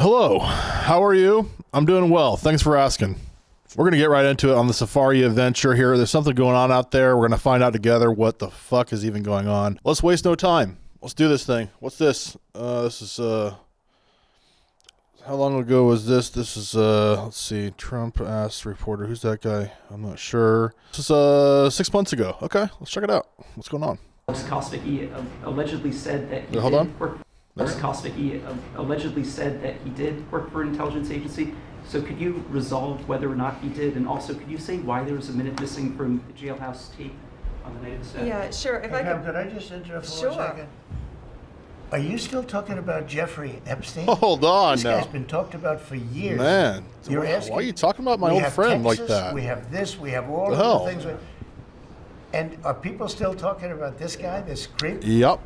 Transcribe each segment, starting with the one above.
Hello, how are you? I'm doing well. Thanks for asking. We're going to get right into it on the safari adventure here. There's something going on out there. We're going to find out together what the fuck is even going on. Let's waste no time. Let's do this thing. What's this? This is, how long ago was this? This is, let's see, Trump asked reporter. Who's that guy? I'm not sure. This is, 6 months ago. Okay, let's check it out. What's going on? Costa, he allegedly said that he hold did on. work. Costa, he allegedly said that he did work for an intelligence agency. So could you resolve whether or not he did? And also, could you say why there was a minute missing from the jailhouse tape on the night of the staff? Yeah, sure. If I Could I just interrupt for Sure. 1 second? Are you still talking about Jeffrey Epstein? Hold on This now. guy's been talked about for years. Man, You're asking, why are you talking about my we old have friend like Texas, that? We have this, we have all The of hell? the things. And are people still talking about this guy, this creep? Yep.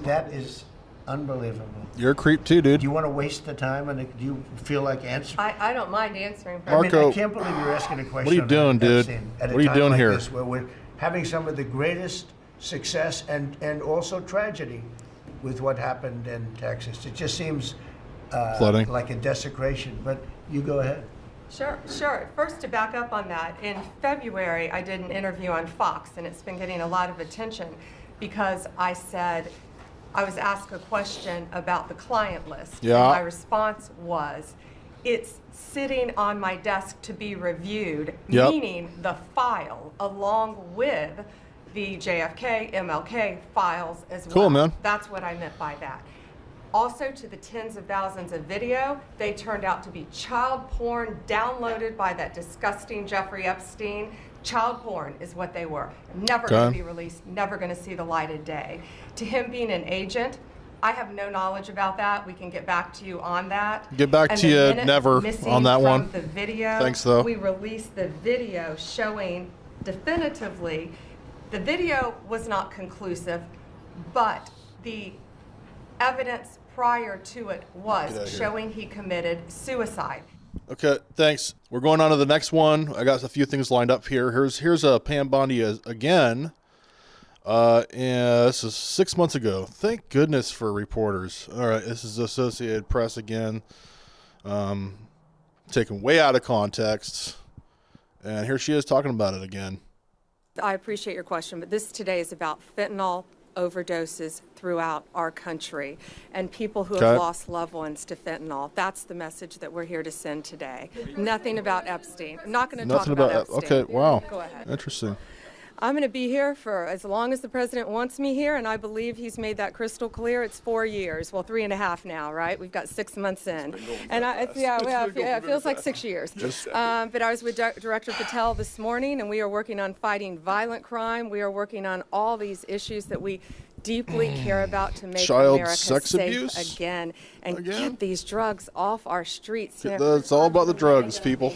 That is unbelievable. You're a creep too, dude. Do you want to waste the time, and do you feel like answering? I don't mind answering. I mean, Marco, I can't believe you're asking a question. what are you doing, on dude? Epstein at a What are you time doing like here? This, where we're having some of the greatest success and also tragedy with what happened in Texas. It just seems Flooding. like a desecration. But you go ahead. Sure. First, to back up on that, in February, I did an interview on Fox, and it's been getting a lot of attention because I said I was asked a question about the client list. Yeah. And my response was, it's sitting on my desk to be reviewed, Yep. meaning the file along with the JFK, MLK files as well. Cool, man. That's what I meant by that. Also, to the tens of thousands of video, they turned out to be child porn downloaded by that disgusting Jeffrey Epstein. Child porn is what they were. Never going to be released, never going to see the light of day. To him being an agent, I have no knowledge about that. We can get back to you on that. Get back And to the you minutes never missing on that from one. The video, Thanks, though. We released the video showing definitively the video was not conclusive, but the evidence prior to it Get was out of here. showing he committed suicide. Okay, thanks. We're going on to the next one. I got a few things lined up here. Here's Pam Bondi again. And this is 6 months ago. Thank goodness for reporters. All right, this is Associated Press again. Taken way out of context. And here she is talking about it again. I appreciate your question, but this today is about fentanyl overdoses throughout our country and people who Okay. have lost loved ones to fentanyl. That's the message that we're here to send today. Nothing about Epstein. I'm not going to talk Nothing about about Epstein. okay, wow. Go ahead. Interesting. I'm going to be here for as long as the president wants me here, and I believe he's made that crystal clear. It's 4 years, well, 3.5 now, right? We've got 6 months in, and it feels like 6 years. But I was with Director Patel this morning, and we are working on fighting violent crime. We are working on all these issues that we deeply care about to make Child America sex safe abuse? again and Again? get these drugs off our streets. It's all about the drugs, people.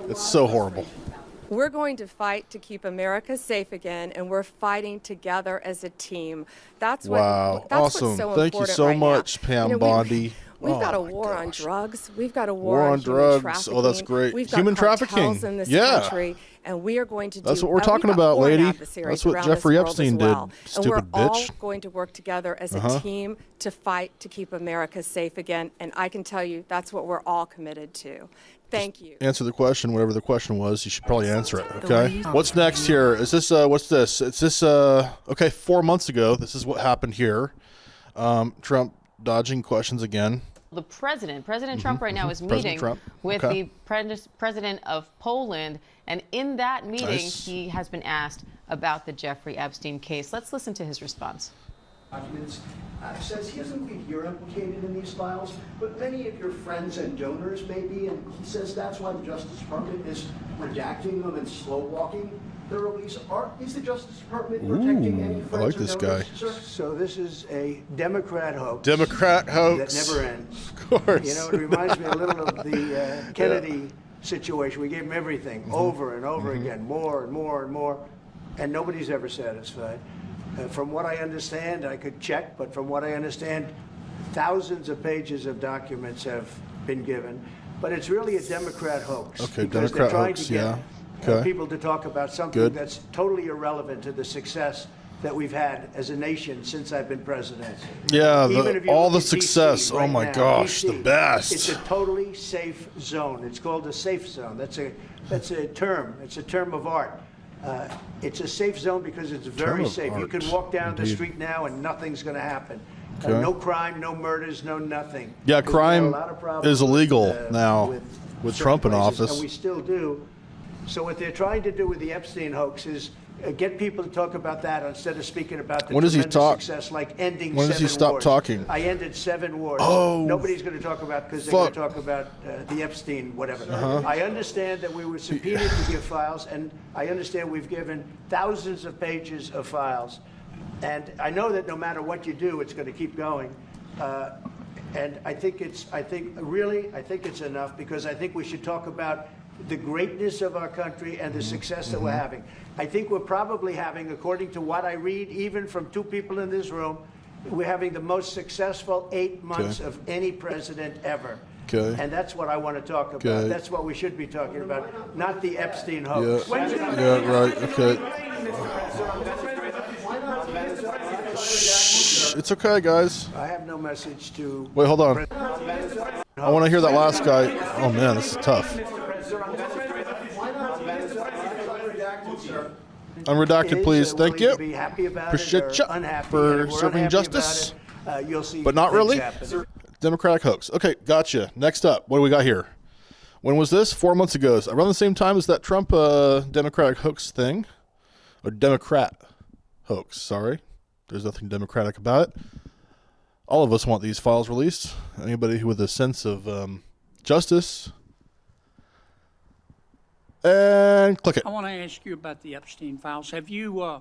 It's so horrible. We're going to fight to keep America safe again, and we're fighting together as a team. That's what. Wow. That's Awesome. What's so Thank you important so right much, now. Pam You know, Bondi. We've Oh got a my war on gosh. drugs. We've got a War war on human drugs. trafficking. Oh, that's great. We've got Human cartels trafficking. in this Yeah. country, and we are going to do. That's what we're we've talking got about, 4 lady. adversaries That's what around Jeffrey this world Epstein as did, well. And stupid we're all bitch. going to work together as a team to fight to keep America safe again. And I can tell you, that's what we're all committed to. Thank you. Answer the question, whatever the question was. You should probably answer it, okay? What's next here? Is this, what's this? It's this, okay, 4 months ago, this is what happened here. Trump dodging questions again. The President Trump right now is President meeting Trump. with Okay. the president of Poland. And in that meeting, Nice. he has been asked about the Jeffrey Epstein case. Let's listen to his response. Documents says he doesn't believe you're implicated in these files, but many of your friends and donors may be, and he says that's why the Justice Department is redacting them and slow walking the release. Is the Justice Department protecting any friends I like or this donors, guy. sir? So this is a Democrat hoax. Democrat that hoax. never ends. Of course. You know, it reminds me a little of the Kennedy situation. We gave him everything over and over again, more and more and more, and nobody's ever satisfied. From what I understand, I could check, but from what I understand, thousands of pages of documents have been given. But it's really a Democrat hoax. Okay, because Democrat they're trying hoax, to get yeah. Okay. people to talk about something Good. that's totally irrelevant to the success that we've had as a nation since I've been president. Yeah, Even if you all look the at DC success. right Oh my now, gosh, DC, the best. It's a totally safe zone. It's called a safe zone. That's a term. It's a term of art. It's a safe zone because it's very of safe. You art, can walk down the indeed. street now and nothing's going to happen. Okay. No crime, no murders, no nothing. Yeah, Because we had a crime lot of problems is illegal with, now with certain Trump in places, office. and we still do. So what they're trying to do with the Epstein hoax is get people to talk about that instead of speaking about the When does he tremendous talk? success like ending When does he 7 stop wars. talking? I ended 7 wars. Oh, Nobody's going to talk about because they're going fuck. to talk about the Epstein whatever. Uh-huh. I understand that we were subpoenaed to give files, and I understand we've given thousands of pages of files. And I know that no matter what you do, it's going to keep going. And I think it's enough because I think we should talk about the greatness of our country and the success that we're having. I think we're probably having, according to what I read, even from 2 people in this room, we're having the most successful 8 months of any president ever. Okay. And that's what I want to talk about. Okay. That's what we should be talking about, not the Epstein hoax. Yeah, right. Okay. Shh, it's okay, guys. I have no message to... Wait, hold on. I want to hear that last guy. Oh man, this is tough. Unredacted, please. Thank you. Be happy about Appreciate it you or unhappy. for And if we're serving unhappy justice. about it, you'll see But not things really. happen. Democratic hoax. Okay, gotcha. Next up, what do we got here? When was this? 4 months ago. Around the same time as that Trump Democratic hoax thing. Or Democrat hoax, sorry. There's nothing democratic about it. All of us want these files released. Anybody with a sense of justice. And click it. I want to ask you about the Epstein files. Have you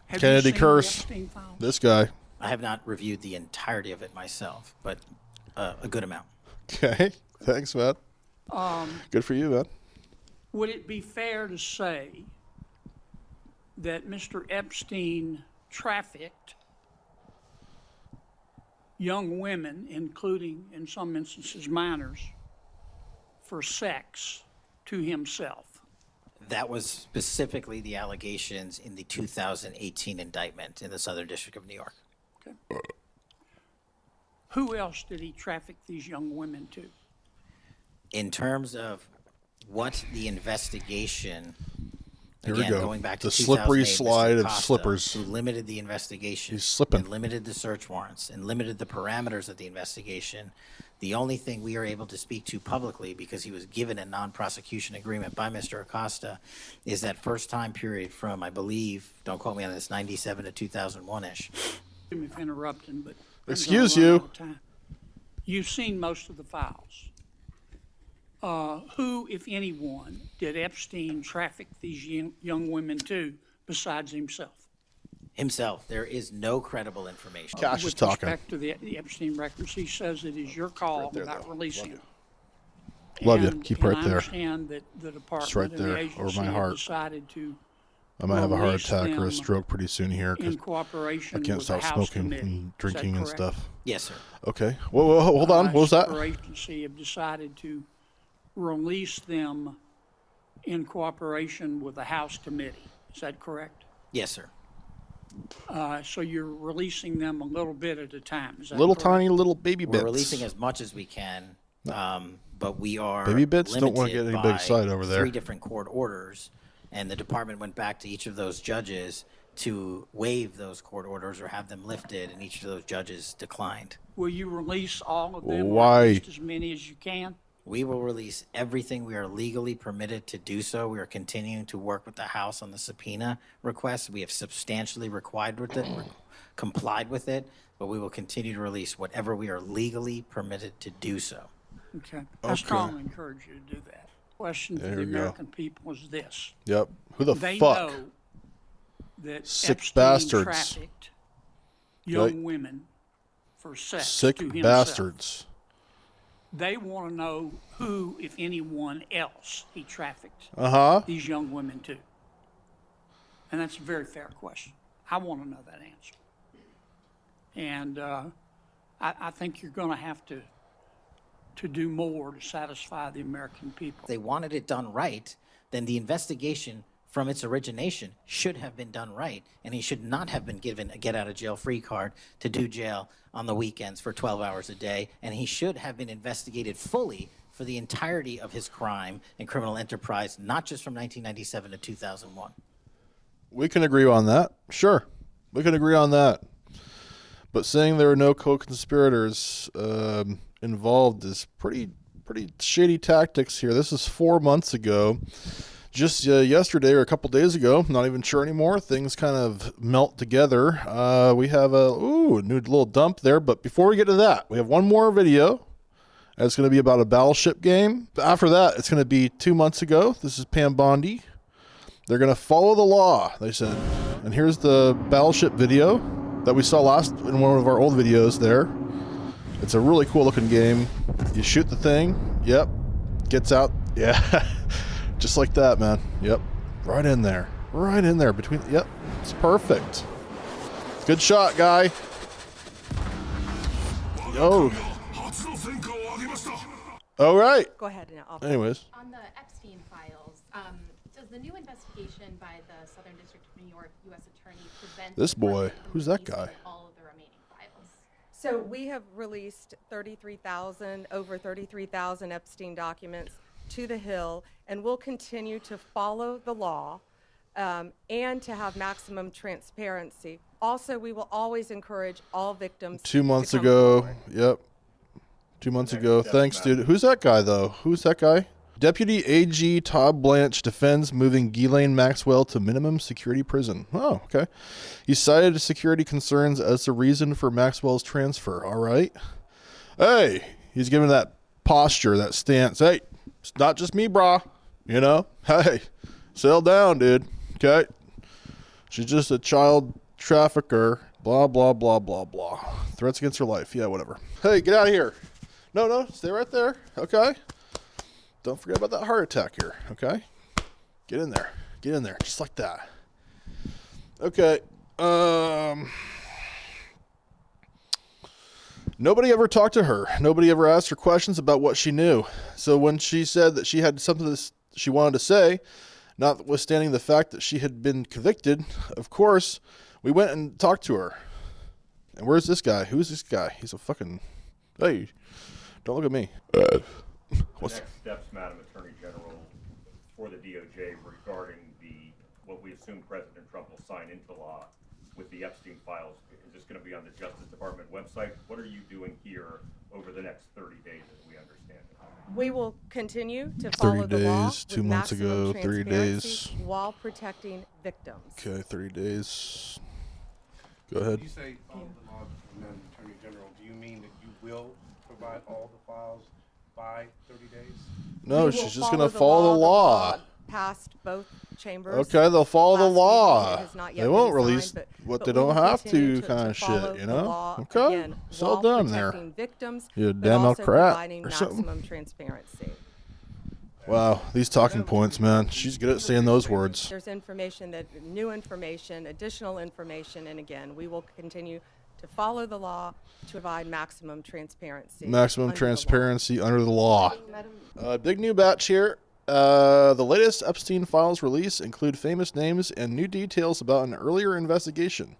Kennedy seen curse. the Epstein files? This guy. I have not reviewed the entirety of it myself, but a good amount. Okay. Thanks, man. Good for you, man. Would it be fair to say that Mr. Epstein trafficked young women, including, in some instances, minors, for sex to himself? That was specifically the allegations in the 2018 indictment in the Southern District of New York. Okay. Who else did he traffic these young women to? In terms of what the investigation, Here we again, go. going back to The slippery 2008, slide Mr. of Acosta, slippers. who limited the investigation, He's slipping. and limited the search warrants, and limited the parameters of the investigation. The only thing we are able to speak to publicly, because he was given a non-prosecution agreement by Mr. Acosta, is that first time period from, I believe, don't quote me on this, 97 to 2001-ish. Excuse me for interrupting, but Excuse I'm gonna run you. out of time. You've seen most of the files. Who, if anyone, did Epstein traffic these young women to besides himself? Himself, there is no credible information. Cash is With talking. respect to the Epstein records, he says it is your call there, about though. releasing Love them. Love you. And- Keep and right I there. understand that the department Just right and the there, agency over my have heart. decided to I might have a heart release attack or a them stroke pretty soon here because in cooperation I can't with stop the House smoking committee. and Is that drinking and correct? stuff. Yes, sir. Okay. Whoa, hold on. What was that? Our agency have decided to release them in cooperation with the House committee. Is that correct? Yes, sir. So you're releasing them a little bit at a time. Is that Little correct? tiny little baby bits. We're releasing as much as we can, but we are Baby bits? Don't wanna limited get any big by sight over there. 3 different court orders, and the department went back to each of those judges to waive those court orders or have them lifted, and each of those judges declined. Will you release all of them? Why? Or at least as many as you can? We will release everything we are legally permitted to do so. We are continuing to work with the House on the subpoena request. We have substantially complied with it, but we will continue to release whatever we are legally permitted to do so. Okay. I strongly encourage you to do that. Question to There the you go. American people is this. Yep. Who the They fuck? know that Sick Epstein bastards. trafficked young Right. women for sex Sick to himself. bastards. They want to know who, if anyone else, he trafficked Uh-huh. these young women to. And that's a very fair question. I want to know that answer. And I think you're going to have to do more to satisfy the American people. If they wanted it done right, then the investigation from its origination should have been done right, and he should not have been given a get-out-of-jail-free card to do jail on the weekends for 12 hours a day, and he should have been investigated fully for the entirety of his crime and criminal enterprise, not just from 1997 to 2001. We can agree on that. Sure. We can agree on that. But saying there are no co-conspirators involved is pretty shady tactics here. This is 4 months ago. Just yesterday or a couple days ago, not even sure anymore, things kind of melt together. We have a new little dump there. But before we get to that, we have one more video. It's going to be about a battleship game. After that, it's going to be 2 months ago. This is Pam Bondi. They're going to follow the law, they said. And here's the battleship video that we saw last in one of our old videos there. It's a really cool looking game. You shoot the thing. Yep. Gets out. Yeah. Just like that, man. Yep. Right in there. Right in there. Between. Yep. It's perfect. Good shot, guy. Oh. All right. Go ahead now. Anyways. On the Epstein files, does the new investigation by the Southern District of New York U.S. Attorney prevent This boy. the president from Who's that releasing guy? all of the remaining files? So we have released over 33,000 Epstein documents to the Hill, and we'll continue to follow the law and to have maximum transparency. Also, we will always encourage all victims 2 months to come ago. forward. Yep. 2 months ago. Thanks, dude. Who's that guy, though? Who's that guy? Deputy AG Todd Blanche defends moving Ghislaine Maxwell to minimum security prison. Oh, okay. He cited security concerns as the reason for Maxwell's transfer. All right. Hey, he's giving that posture, that stance. Hey, it's not just me, brah. You know? Hey, settle down, dude. Okay? She's just a child trafficker. Blah, blah, blah, blah, blah. Threats against her life. Yeah, whatever. Hey, get out of here. No, stay right there. Okay? Don't forget about that heart attack here, okay? Get in there. Get in there, just like that. Okay. Nobody ever talked to her. Nobody ever asked her questions about what she knew. So when she said that she had something that she wanted to say, notwithstanding the fact that she had been convicted, of course, we went and talked to her. And where's this guy? Who's this guy? He's a fucking... Hey, don't look at me. Next steps, Madam Attorney General, for the DOJ regarding what we assume President Trump will sign into law with the Epstein files. Is this going to be on the Justice Department website? What are you doing here over the next 30 days, as we understand it? We will continue to follow 30 the law days, with 2 months maximum ago, 30 transparency days. while protecting victims. Okay, 30 days. Go ahead. When you say follow the law, Madam Attorney General, do you mean that you will provide all the files by 30 days? No, We will she's just going to follow the The law. passed both chambers. Okay, they'll follow the last week. law. It has not yet They won't been release signed, what but they we don't will have continue to kind of follow shit, you the know? law, Okay, again, it's all while done there. protecting victims, You but damn also crap providing or something. maximum transparency. Wow, these talking points, man. She's good at saying those words. There's information new information, additional information, and again, we will continue to follow the law to provide maximum transparency. Maximum under the law. transparency under the law. Big new batch here. The latest Epstein files release include famous names and new details about an earlier investigation.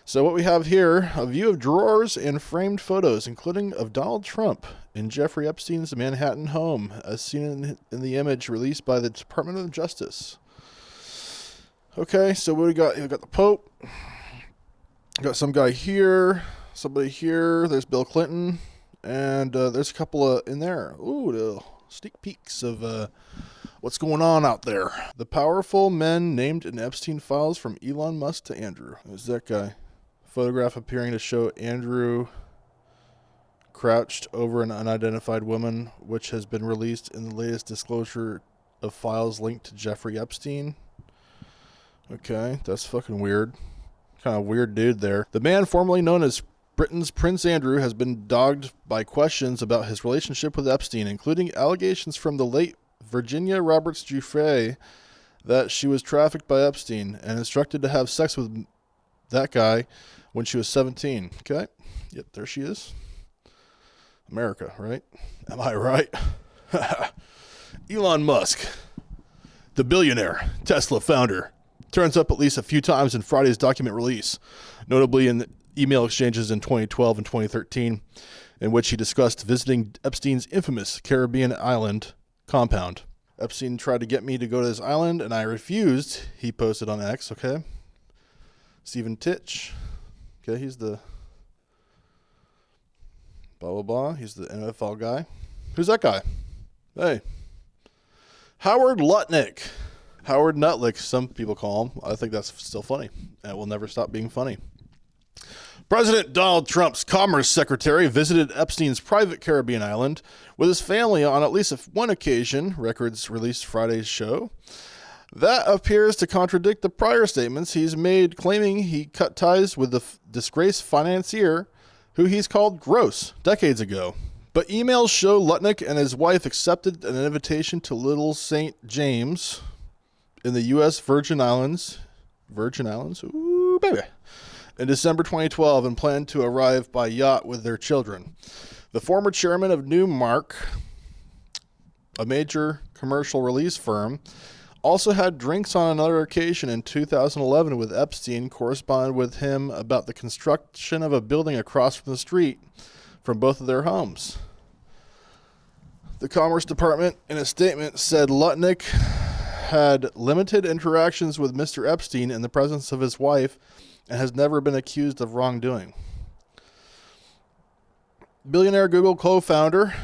So what we have here, a view of drawers and framed photos, including of Donald Trump in Jeffrey Epstein's Manhattan home, as seen in the image released by the Department of Justice. Okay, so what we got? We got the Pope. Got some guy here, somebody here. There's Bill Clinton, and there's a couple in there. Ooh, the sneak peeks of what's going on out there. The powerful men named in Epstein files, from Elon Musk to Andrew. Who's that guy? Photograph appearing to show Andrew crouched over an unidentified woman, which has been released in the latest disclosure of files linked to Jeffrey Epstein. Okay, that's fucking weird. Kind of weird dude there. The man formerly known as Britain's Prince Andrew has been dogged by questions about his relationship with Epstein, including allegations from the late Virginia Roberts Giuffre that she was trafficked by Epstein and instructed to have sex with that guy when she was 17. Okay. Yep, there she is. America, right? Am I right? Elon Musk. The billionaire, Tesla founder, turns up at least a few times in Friday's document release, notably in email exchanges in 2012 and 2013, in which he discussed visiting Epstein's infamous Caribbean island compound. Epstein tried to get me to go to this island, and I refused. He posted on X, okay? Stephen Titch, okay, he's the blah, blah, blah. He's the NFL guy. Who's that guy? Hey. Howard Lutnick. Howard Nutlick, some people call him. I think that's still funny. And it will never stop being funny. President Donald Trump's Commerce Secretary visited Epstein's private Caribbean island with his family on at least one occasion, records released Friday's show. That appears to contradict the prior statements he's made, claiming he cut ties with the disgraced financier who he's called gross decades ago. But emails show Lutnick and his wife accepted an invitation to Little St. James in the U.S. Virgin Islands. Virgin Islands? Ooh, baby. In December 2012 and planned to arrive by yacht with their children. The former chairman of Newmark, a major commercial release firm, also had drinks on another occasion in 2011 with Epstein, corresponded with him about the construction of a building across from the street from both of their homes. The Commerce Department, in a statement, said Lutnick had limited interactions with Mr. Epstein in the presence of his wife and has never been accused of wrongdoing. Billionaire Google co-founder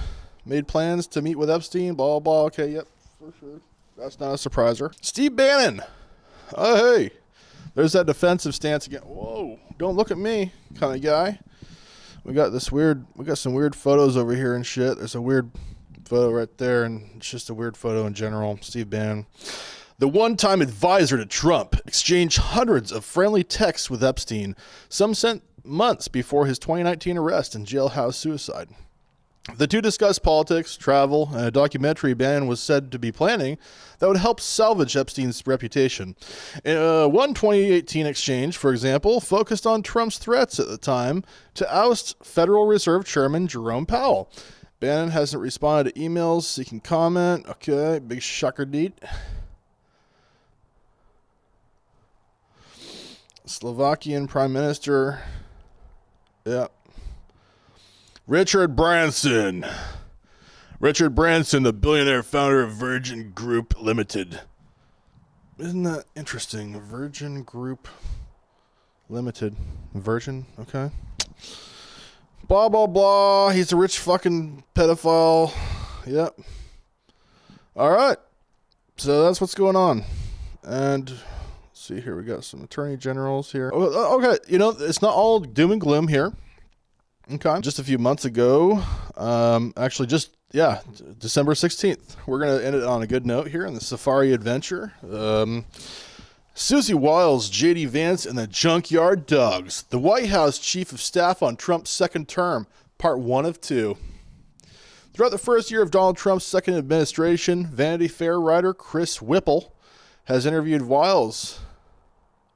made plans to meet with Epstein, blah, blah, okay, yep, for sure. That's not a surpriser. Steve Bannon. Oh, hey. There's that defensive stance again. Whoa, don't look at me kind of guy. We got some weird photos over here and shit. There's a weird photo right there, and it's just a weird photo in general. Steve Bannon. The one-time advisor to Trump exchanged hundreds of friendly texts with Epstein, some sent months before his 2019 arrest and jailhouse suicide. The two discussed politics, travel, and a documentary Bannon was said to be planning that would help salvage Epstein's reputation. One 2018 exchange, for example, focused on Trump's threats at the time to oust Federal Reserve Chairman Jerome Powell. Bannon hasn't responded to emails seeking comment. Okay, big shocker deed. Slovakian Prime Minister. Yeah. Richard Branson. Richard Branson, the billionaire founder of Virgin Group Limited. Isn't that interesting? Virgin Group Limited. Virgin? Okay. Blah, blah, blah. He's a rich fucking pedophile. Yep. All right. So that's what's going on. And let's see here. We got some attorney generals here. Okay. You know, it's not all doom and gloom here. Okay. Just a few months ago, December 16th. We're going to end it on a good note here in the Safari Adventure. Susie Wiles, J.D. Vance, and the Junkyard Dogs. The White House Chief of Staff on Trump's second term, part 1 of 2. Throughout the first year of Donald Trump's second administration, Vanity Fair writer Chris Whipple has interviewed Wiles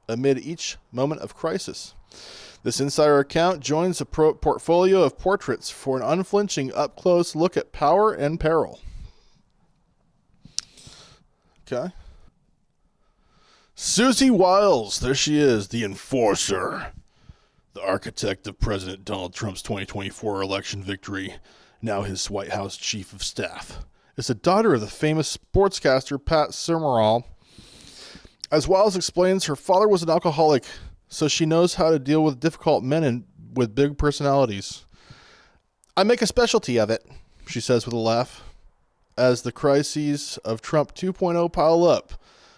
amid each moment of crisis. This insider account joins a portfolio of portraits for an unflinching up-close look at power and peril. Okay. Susie Wiles, there she is, the enforcer, the architect of President Donald Trump's 2024 election victory, now his White House Chief of Staff, is the daughter of the famous sportscaster Pat Summerall. As Wiles explains, her father was an alcoholic, so she knows how to deal with difficult men with big personalities. I make a specialty of it, she says with a laugh, as the crises of Trump 2.0 pile up.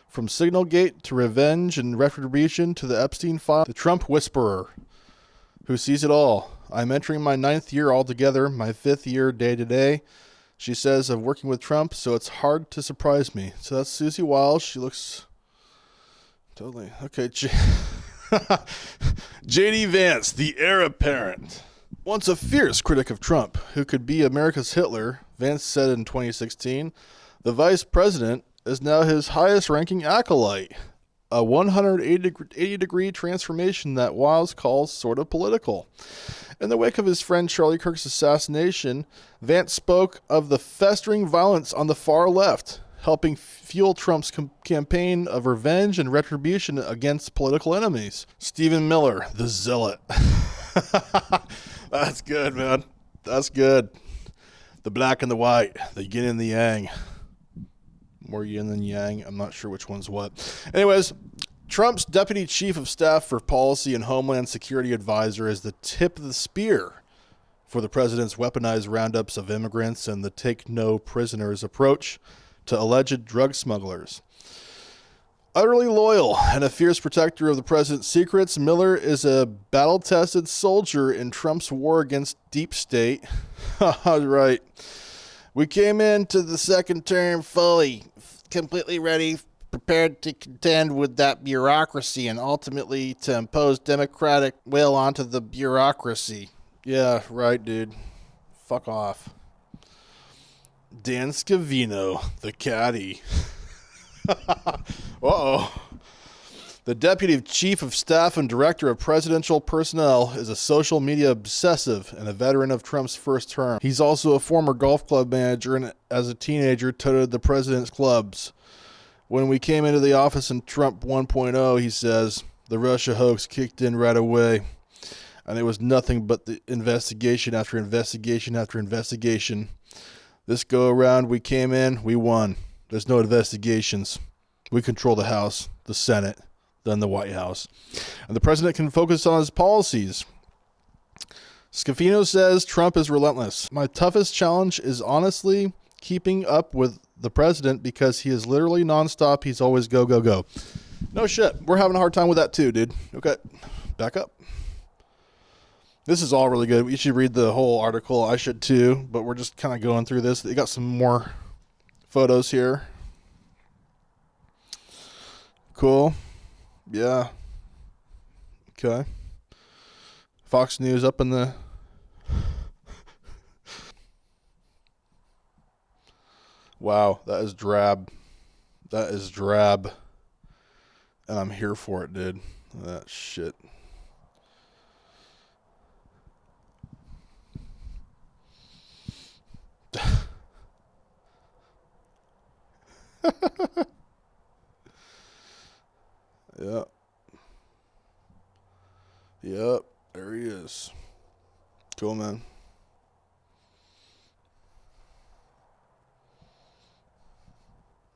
From Signalgate to revenge and retribution to the Epstein file, the Trump whisperer, who sees it all. I'm entering my 9th year altogether, my 5th year day to day, she says, of working with Trump, so it's hard to surprise me. So that's Susie Wiles. She looks totally... Okay, J.D. Vance, the heir apparent. Once a fierce critic of Trump, who could be America's Hitler, Vance said in 2016, the vice president is now his highest-ranking acolyte, a 180-degree transformation that Wiles calls sort of political. In the wake of his friend Charlie Kirk's assassination, Vance spoke of the festering violence on the far left helping fuel Trump's campaign of revenge and retribution against political enemies. Stephen Miller, the zealot. That's good, man. That's good. The black and the white, the yin and the yang. More yin than yang. I'm not sure which one's what. Anyways, Trump's deputy chief of staff for policy and homeland security advisor is the tip of the spear for the president's weaponized roundups of immigrants and the take no prisoners approach to alleged drug smugglers. Utterly loyal and a fierce protector of the president's secrets, Miller is a battle-tested soldier in Trump's war against deep state. Right. We came into the second term fully, completely ready, prepared to contend with that bureaucracy and ultimately to impose democratic will onto the bureaucracy. Yeah, right, dude. Fuck off. Dan Scavino, the caddy. Uh-oh. The deputy chief of staff and director of presidential personnel is a social media obsessive and a veteran of Trump's first term. He's also a former golf club manager and as a teenager toted the president's clubs. When we came into the office in Trump 1.0, he says, the Russia hoax kicked in right away. And it was nothing but the investigation after investigation after investigation. This go around, we came in, we won. There's no investigations. We control the House, the Senate, then the White House. And the president can focus on his policies. Scafino says Trump is relentless. My toughest challenge is honestly keeping up with the president because he is literally nonstop. He's always go, go, go. No shit. We're having a hard time with that too, dude. Okay, back up. This is all really good. You should read the whole article. I should too, but we're just kind of going through this. They got some more photos here. Cool. Yeah. Okay. Fox News up in the... Wow, that is drab. That is drab. And I'm here for it, dude. That shit. Yep. Yep. There he is. Cool, man.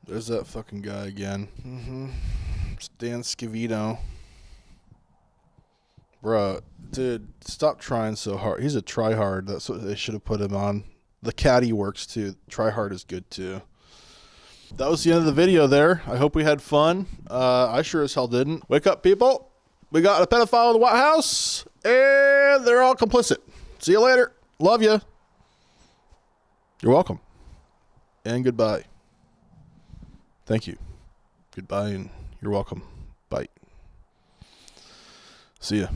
There's that fucking guy again. It's Dan Scavino. Bruh, dude, stop trying so hard. He's a tryhard. That's what they should have put him on. The caddy works too. Tryhard is good too. That was the end of the video there. I hope we had fun. I sure as hell didn't. Wake up, people. We got a pedophile in the White House, and they're all complicit. See you later. Love you. You're welcome. And goodbye. Thank you. Goodbye, and you're welcome. Bye. See ya.